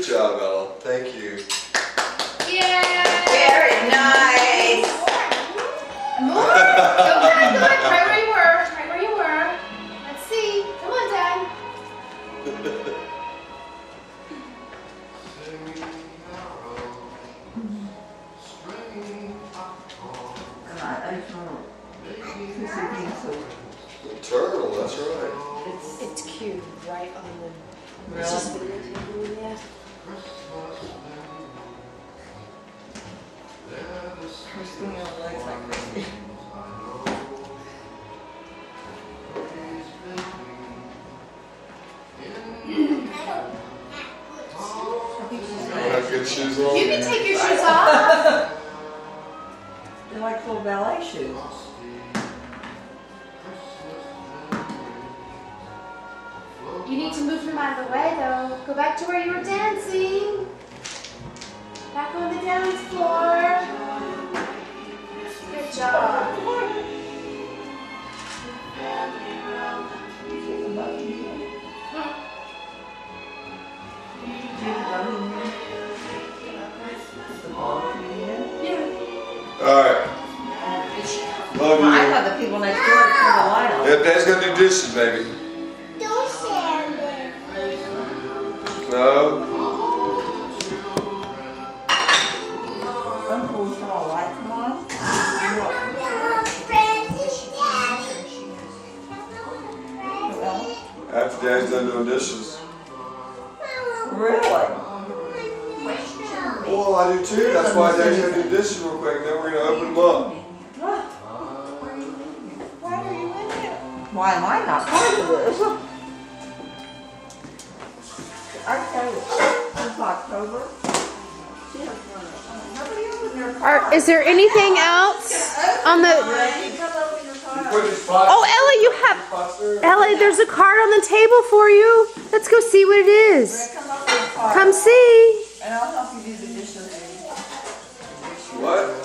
job, Ella. Thank you. Yeah. Very nice. More. Go back, good. Right where you were. Right where you were. Let's see. Come on, Dad. Turtle, that's right. It's cute. Right on the. Really? It's just videotaping, yeah. Christina looks like Christina. You have good shoes on? You can take your shoes off. They're like little ballet shoes. You need to move him out of the way, though. Go back to where you were dancing. Back on the dance floor. Good job. Alright. Love I you. thought the people next door would turn the light on. Yeah, Dad's gonna do dishes, baby. Don't stand there. No. Uncle saw a light come on. Francis, Daddy. After Dad's done doing dishes. Really? Well, I do too. That's why Dad's gonna do dishes real quick. Then we're gonna open them up. Why are you in here? Why am I not part of this? I tell you, it's October. Nobody opened their car. Is there anything else on the? Ready? Come open your car. Put these pots. Oh, Ella, you have. Pots there. Ella, there's a card on the table for you. Let's go see what it is. Come open your car. Come see. And I'll help you do the dishes. What?